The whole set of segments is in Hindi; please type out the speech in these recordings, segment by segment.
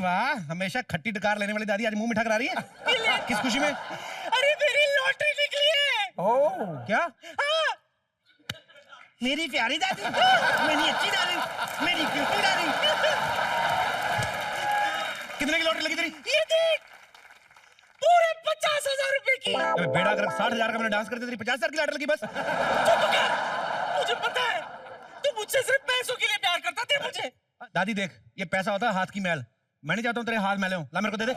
वाह, हमेशा खट्टी डकार लेने वाली दादी आज मुंह मीठा करा रही है। किस खुशी में? अरे मेरी लॉटरी निकली है। ओह, क्या? हाँ। मेरी प्यारी दादी, मेरी अच्छी दादी, मेरी क्यूटी दादी। कितने की लॉटरी लगी तेरी? ये देख, पूरे 50,000 रुपए की। अबे बेड़ा कर, 60,000 का मैंने डांस करते तेरी 50,000 की लॉटरी लगी बस। चुप कर, मुझे पता है तू मुझसे सिर्फ पैसों के लिए प्यार करता था मुझे। दादी देख, ये पैसा होता है हाथ की मैल। मैं नहीं चाहता हूँ तेरे हाथ मैले हों। ला मेरे को दे दे।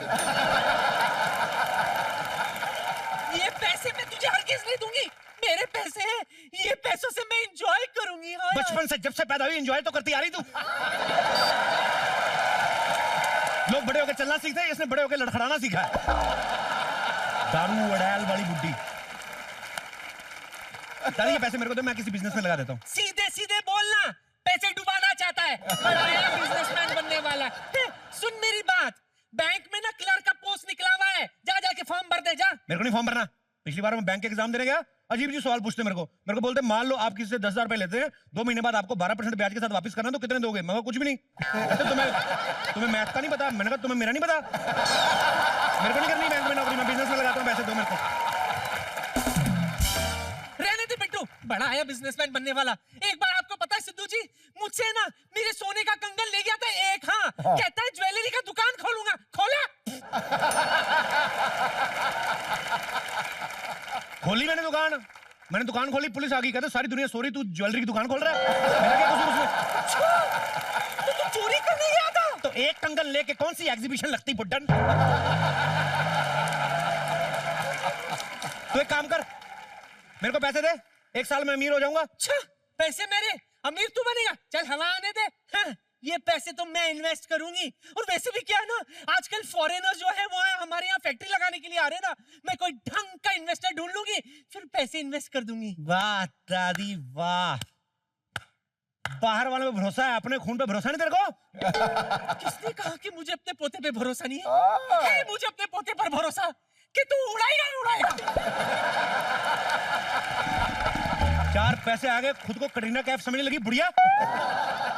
ये पैसे मैं तुझे हरगिज़ नहीं दूंगी, मेरे पैसे हैं, ये पैसों से मैं एंजॉय करूंगी। हाँ, बचपन से जब से पैदा हुई एंजॉय तो करती आ रही तू। लोग बड़े होकर चलना सीखते हैं, इसने बड़े होकर लड़खड़ाना सीखा है। दारू अड़ैल वाली बुड्ढी। दादी ये पैसे मेरे को दे, मैं किसी बिजनेस में लगा देता हूँ। सीधे सीधे बोलना, पैसे डुबाना चाहता है, बड़ा बिजनेसमैन बनने वाला। सुन मेरी बात, बैंक में ना क्लर्क का पोस्ट निकला हुआ है, जा जाके फॉर्म भर दे जा। मेरे को नहीं फॉर्म भरना। पिछली बार मैं बैंक के एग्जाम देने गया, अजीब जी सवाल पूछते मेरे को बोलते मान लो आप किसी से 10,000 रुपए लेते हैं, 2 महीने बाद आपको 12% ब्याज के साथ वापस करना, तो कितने दोगे? मैं कुछ भी नहीं। कहते तुम्हें मैथ का नहीं पता? मैंने कहा तुम्हें मेरा नहीं पता। मेरे को नहीं करनी बैंक में नौकरी, मैं बिजनेस में लगाता हूँ, पैसे दो मेरे को। रहने दे बिट्टू, बड़ा आया बिजनेसमैन बनने वाला। एक बार आपको पता है सिद्धू जी, मुझसे ना मेरे सोने का कंगन ले गया था एक। हाँ, कहता है ज्वेलरी का दुकान खोलूंगा। खोला? खोली मैंने दुकान खोली, पुलिस आ गई, कहते सारी दुनिया सो रही, तू ज्वेलरी की दुकान खोल रहा है। मेरा क्या कसूर उसमें? अच्छा, तो तू चोरी करने गया था? तो एक कंगन लेके कौन सी एग्जीबिशन लगती बुड्ढन? तो एक काम कर, मेरे को पैसे दे, 1 साल में अमीर हो जाऊंगा। अच्छा, पैसे मेरे, अमीर तू बनेगा? चल हवा आने दे। हाँ, ये पैसे तो मैं इन्वेस्ट करूंगी। और वैसे भी क्या है ना, आजकल फॉरेनर जो है वो हमारे यहाँ फैक्ट्री लगाने के लिए आ रहे हैं ना, मैं कोई ढंग का इन्वेस्टर ढूंढ लूंगी, फिर पैसे इन्वेस्ट कर दूंगी। वाह दादी वाह, बाहर वालों पे भरोसा है, अपने खून पे भरोसा नहीं तेरे को? किसने कहा कि मुझे अपने पोते पे भरोसा नहीं है? मुझे अपने पोते पर भरोसा कि तू उड़ाएगा। 4 पैसे आ गए, खुद को कटरीना कैफ समझने लगी बुढ़िया।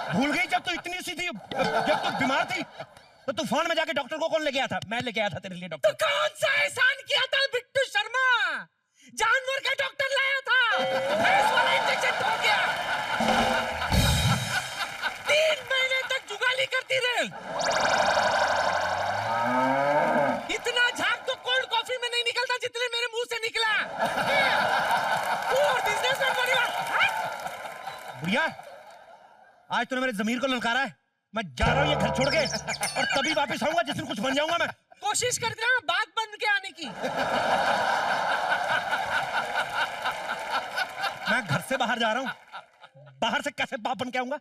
भूल गई जब तू इतनी सी थी, जब तू बीमार थी तो तूफान में जाके डॉक्टर को कौन लेके आया था? मैं लेके आया था तेरे लिए डॉक्टर। तो कौन सा एहसान किया था बिट्टू शर्मा? जानवर का डॉक्टर लाया था, भैंस वाला इंजेक्शन हो गया। 3 महीने तक जुगाली करती रही। इतना झाग तो कोल्ड कॉफी में नहीं निकलता जितने मेरे मुंह से निकला। बिजनेसमैन बनेगा। बुढ़िया, आज तूने मेरे जमीर को ललकारा है। मैं जा रहा हूँ ये घर छोड़ के, और तभी वापस आऊंगा जिस दिन कुछ बन जाऊंगा मैं। कोशिश कर रहा हूँ बात बन के आने की। मैं घर से बाहर जा रहा हूँ, बाहर से कैसे बाप बन के आऊंगा?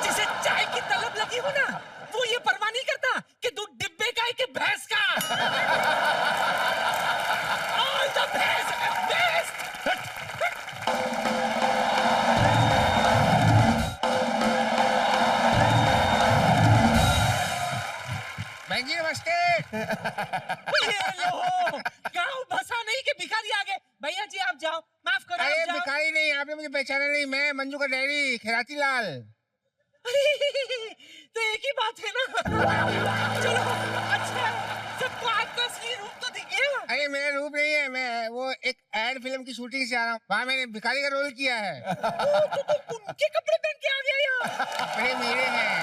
जिसे चाय की तलब लगी हो ना, वो ये परवाह नहीं करता कि दूध डिब्बे का है कि भैंस का। All the best. बहन जी नमस्ते। ये लो, गाँव बसा नहीं कि भिखारी आ गए। भैया जी आप जाओ, माफ करो। अरे भिखारी नहीं, आपने मुझे पहचाना नहीं, मैं मंजू का डैडी खैराती लाल। तो एक ही बात है ना। चलो अच्छा, सबको आपका असली रूप तो दिख गया। अरे मेरा रूप नहीं है, मैं वो एक एड फिल्म की शूटिंग से आ रहा हूँ, वहाँ मैंने भिखारी का रोल किया है। तो उनके कपड़े पहन के आ गया यहाँ? कपड़े मेरे हैं।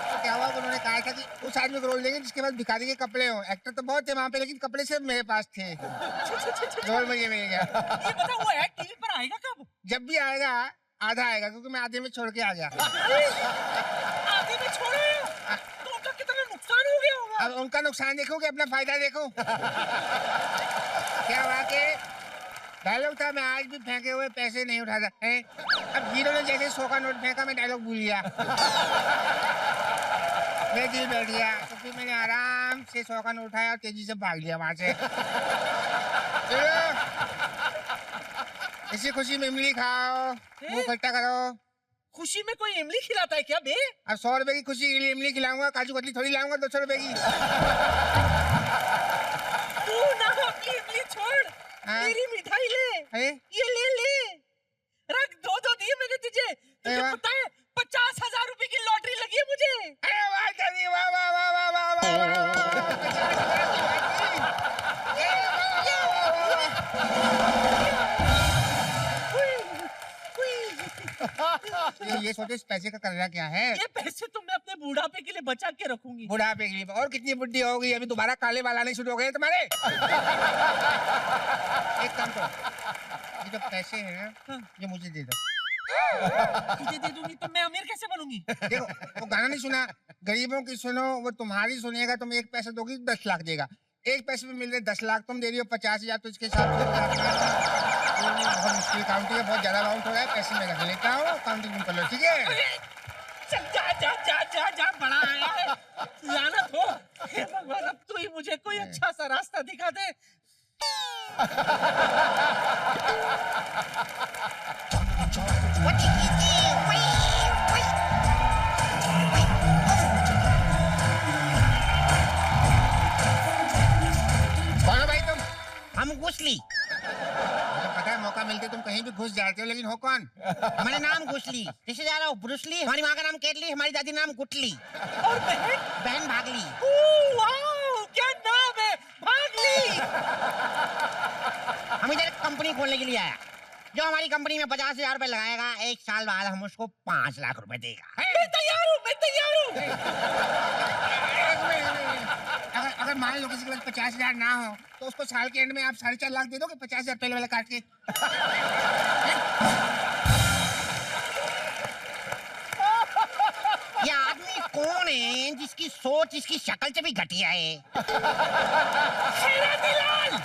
तो क्या हुआ, उन्होंने कहा था कि उस आदमी को रोल देंगे जिसके पास भिखारी के कपड़े हों। एक्टर तो बहुत थे वहाँ पे, लेकिन कपड़े सिर्फ मेरे पास थे। रोल मुझे मिल गया। ये बता, वो ऐड टीवी पर आएगा कब? जब भी आएगा आधा आएगा, क्योंकि मैं आधे में छोड़ के आ गया। आधे में छोड़े तो उनका कितना नुकसान हो गया होगा। अब उनका नुकसान देखो कि अपना फायदा देखो। क्या हुआ कि डायलॉग था, मैं आज भी फेंके हुए पैसे नहीं उठाता है। अब हीरो ने जैसे 100 का नोट फेंका, मैं डायलॉग भूल गया। मैं दिल बैठ गया, तो फिर मैंने आराम से 100 का नोट उठाया और तेजी से भाग लिया वहां से। इसी खुशी में इमली खाओ, मुंह खट्टा करो। खुशी में कोई इमली खिलाता है क्या बे? अब 100 रुपए की खुशी के लिए इमली खिलाऊंगा, काजू कतली थोड़ी लाऊंगा 200 रुपए की। तू ना अपनी इमली छोड़, मेरी मिठाई ले। ये ले रख, 2 दिए मैंने तुझे। तुझे पता है 50,000 रुपए की लॉटरी लगी है मुझे। अरे वाह वाह वाह वाह वाह। ये सोचो इस पैसे का करना क्या है। ये पैसे तो मैं अपने बुढ़ापे के लिए बचा के रखूंगी। बुढ़ापे के लिए? और कितनी बुढ़ी होगी, अभी दोबारा काले बाल आने शुरू हो गए तुम्हारे। एक काम करो, ये जो पैसे हैं ना, ये मुझे दे दो। तुझे दे दूंगी तो मैं अमीर कैसे बनूंगी? देखो, वो गाना नहीं सुना, गरीबों की सुनो वो तुम्हारी सुनेगा। तुम 1 पैसा दोगी 10 लाख देगा। 1 पैसे में मिल रहे 10 लाख, तुम दे रही हो 50,000, तो इसके हिसाब से बहुत मुश्किल काउंटिंग है, बहुत ज्यादा अमाउंट हो रहा है। पैसे में रख लेता हूँ, काउंटिंग कर लो, ठीक है? चल जा जा जा जा जा, बड़ा आया है, लानत हो। हे भगवान, अब तू ही मुझे कोई अच्छा सा रास्ता दिखा दे। कौन हो भाई तुम? हम घुसली। मुझे पता है मौका मिलते तुम कहीं भी घुस जाते हो, लेकिन हो कौन? हमारा नाम घुसली। रिश्तेदार ब्रुसली, हमारी माँ का नाम केटली, हमारी दादी नाम गुटली। और बहन? बहन भागली। ओह, वाओ, क्या नाम है, भागली। हम इधर कंपनी खोलने के लिए आया। जो हमारी कंपनी में 50,000 रुपए लगाएगा, 1 साल बाद हम उसको 5 लाख रुपए देगा। मैं तैयार हूँ, मैं तैयार हूँ। अगर मान लो किसी के पास 50,000 ना हो, तो उसको साल के एंड में आप 4.5 लाख दे दोगे, 50,000 पहले वाला काट के। ये आदमी कौन है जिसकी सोच इसकी शक्ल से भी घटिया है? खैराती लाल।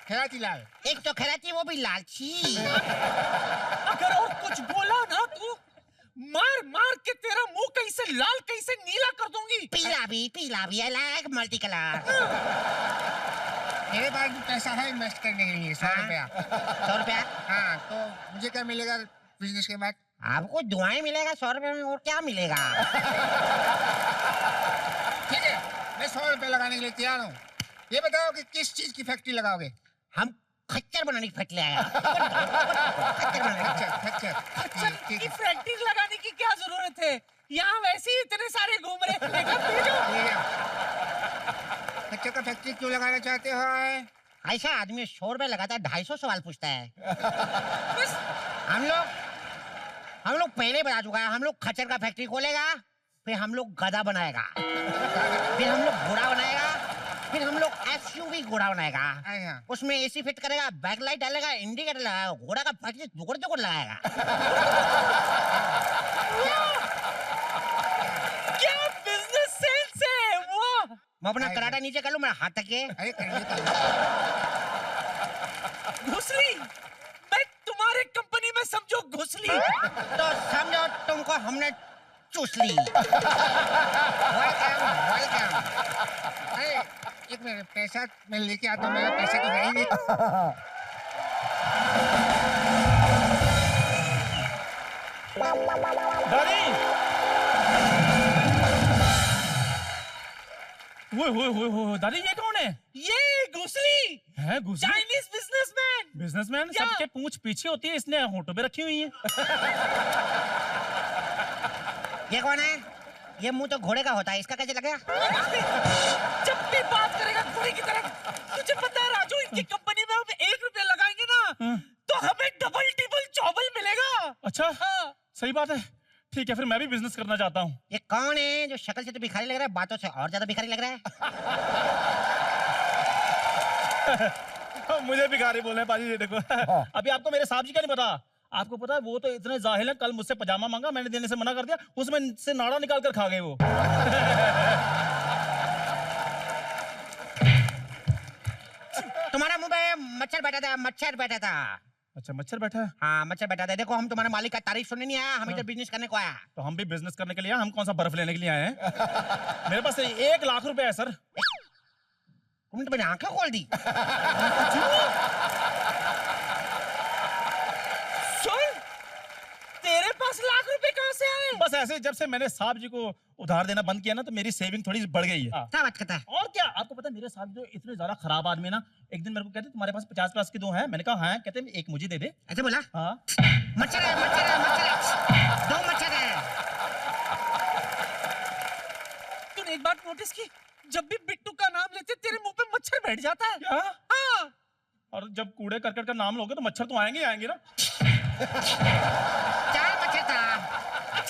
खैराती लाल? एक तो खैराती, वो भी लालची। अगर और कुछ बोला ना तो मार मार के तेरा मुंह कहीं से लाल कहीं से नीला कर दूंगी। पीला भी आई लाइक मल्टी कलर। मेरे पास भी पैसा है इन्वेस्ट करने के लिए, 100 रुपया। 100 रुपया? हाँ, तो मुझे क्या मिलेगा बिजनेस के बाद? आपको दुआएं मिलेगा 100 रुपए में, और क्या मिलेगा? ठीक है, मैं 100 रुपए लगाने के लिए तैयार हूँ। ये बताओ कि किस चीज की फैक्ट्री लगाओगे? हम खच्चर बनाने की फैक्ट्री आया। खच्चर बनाने की। खच्चर। अच्छा, ठीक की है। फैक्ट्री लगाने की क्या जरूरत है? यहाँ वैसे ही इतने सारे घूम रहे हैं। खच्चर का फैक्ट्री क्यों लगाना चाहते हो? ऐसा आदमी 100 रुपए लगाता है, 250 सवाल पूछता है। बस हम लोग पहले बता चुका है, हम लोग खच्चर का फैक्ट्री खोलेगा, फिर हम लोग गधा बनाएगा, फिर हम लोग घोड़ा बनाएगा, फिर हम लोग SUV घोड़ा बनाएगा। उसमें AC फिट करेगा, बैकलाइट डालेगा, इंडिकेटर लगाएगा, घोड़ा का फैक्ट्री टुकड़ लगाएगा। क्या बिजनेस सेंस है, वाह। मैं अपना कराटा नीचे कर लूं, मेरा हाथ तक है। अरे घुसली, मैं तुम्हारे कंपनी में समझो घुसली। तो समझो तुमको हमने चूस ली। वेलकम। अरे एक मिनट, पैसा मैं लेके आता हूँ, मेरा पैसा तो है ही नहीं। दादी, वो दादी, ये कौन है? ये घुसली है घुसली? Chinese businessman. बिजनेसमैन? सबके पूंछ पीछे होती है, इसने होठों पे रखी हुई है। ये कौन है? ये मुंह तो घोड़े का होता है, इसका कैसे लग गया? जब भी बात करेगा घोड़े की तरह। तुझे पता है राजू, इनकी कंपनी में हम 1 रुपया लगाएंगे ना, तो हमें डबल टिबल चौबल मिलेगा। अच्छा, हाँ। सही बात है। ठीक है, फिर मैं भी बिजनेस करना चाहता हूँ। ये कौन है जो शक्ल से तो भिखारी लग रहा है, बातों से और ज्यादा भिखारी लग रहा है? मुझे भिखारी बोल रहे हैं पाजी, ये देखो। अभी आपको मेरे साहब जी का नहीं पता। आपको पता है वो तो इतने जाहिल हैं, कल मुझसे पजामा मांगा, मैंने देने से मना कर दिया, उसमें से नाड़ा निकाल कर खा गए वो। तुम्हारा मुंह पे मच्छर बैठा था, मच्छर बैठा था। अच्छा, मच्छर बैठा है? हाँ, मच्छर बैठा था। देखो, हम तुम्हारे मालिक का तारीफ सुनने नहीं आया, हम इधर बिजनेस करने को आया। तो हम भी बिजनेस करने के लिए, हम कौन सा बर्फ लेने के लिए आए हैं? मेरे पास 1 लाख रुपए है सर। तुमने तो मेरी आंखें खोल दी। तेरे पास लाख रुपए कहाँ से आए? बस ऐसे, जब से मैंने साहब जी को उधार देना बंद किया ना, तो मेरी सेविंग थोड़ी सी बढ़ गई है। क्या बात करता है? और क्या, आपको पता है मेरे साहब जो इतने ज्यादा खराब आदमी ना, एक दिन मेरे को कहते तुम्हारे पास 50 की 2 हैं। मैंने कहा हाँ, कहते एक मुझे दे दे। ऐसे बोला? हाँ। मच्छर है, मच्छर है, मच्छर है, 2 मच्छर है। तूने एक बात नोटिस की, जब भी बिट्टू का नाम लेते तेरे मुंह पे मच्छर बैठ जाता है। क्या? हाँ। और जब कूड़े करकट का नाम लोगे तो मच्छर तो आएंगे ही आएंगे ना। 4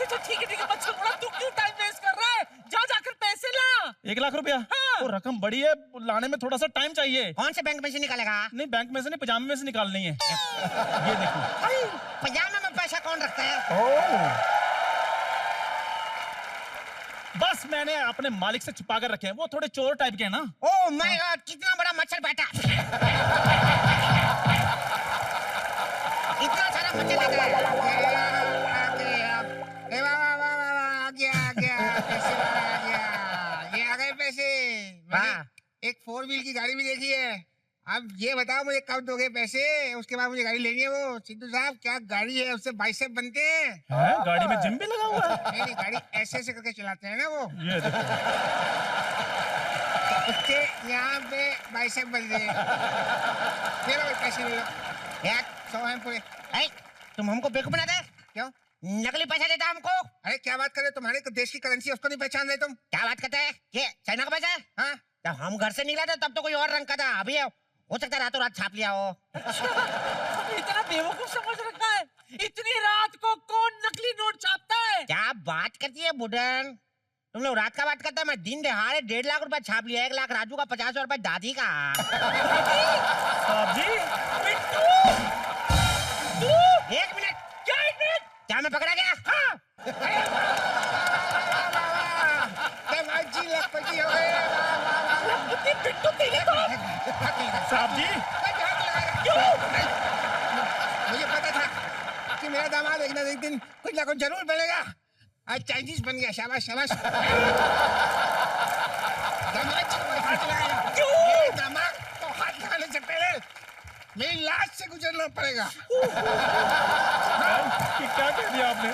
अच्छा ठीक है बच्चा बड़ा, तू क्यों टाइम वेस्ट कर रहा है? जा जाकर पैसे ला। 1 लाख रुपया? हाँ। वो रकम बड़ी है, लाने में थोड़ा सा टाइम चाहिए। कौन से बैंक में से निकालेगा? नहीं बैंक में से नहीं, पजामे में से निकालनी है। ये देखो। पजामे में पैसा कौन रखता है? बस मैंने अपने मालिक से छुपा कर रखे हैं, वो थोड़े चोर टाइप के हैं ना। ओह माय गॉड, कितना बड़ा मच्छर बैठा। इतना सारा मच्छर लगा है। पैसे मैंने एक 4 व्हील की गाड़ी भी देखी है। अब ये बताओ मुझे कब दोगे पैसे? उसके बाद मुझे गाड़ी लेनी है। वो सिद्धू साहब क्या गाड़ी है, उससे बाइसेप बनते हैं। गाड़ी में जिम भी लगा हुआ है? नहीं गाड़ी ऐसे ऐसे करके चलाते हैं ना वो, ये देखो। उसके यहाँ पे बाइसेप बन रहे हैं। ले लो पैसे ले लो, 100 हैं पूरे। तुम हमको बेवकूफ बनाते हैं? क्यों? नकली पैसा देता हमको? अरे क्या बात कर रहे हो, तुम्हारे देश की करेंसी उसको नहीं पहचान रहे तुम? क्या बात करते हैं? ये चाइना का पैसा है? हाँ जब हम घर से निकला था तब तो कोई और रंग का था, अभी हो सकता है रातों रात छाप लिया हो। इतना बेवकूफ समझ रखा है? इतनी रात को कौन नकली नोट छापता है? क्या बात करती है बुढ़न? तुम लोग रात का बात करते हैं, मैं दिन दहाड़े 1.5 लाख रुपए छाप लिया। 1 लाख राजू का, 50 रुपए दादी का। साहब जी, एक मिनट, क्या 1 मिनट? क्या मैं पकड़ा गया? हाँ। लखपति हो गए। बिट्टू तेरी तो। साहब जी, मुझे पता था कि मेरा दामाद एक दिन कुछ ना कुछ जरूर बनेगा। आज चाइनीज बन गया। शाबाश शाबाश। दामाद जी को हाथ लगाया। मेरे दामाद को हाथ लगाने से पहले मेरी लाश से गुजरना पड़ेगा। क्या कह दिया आपने?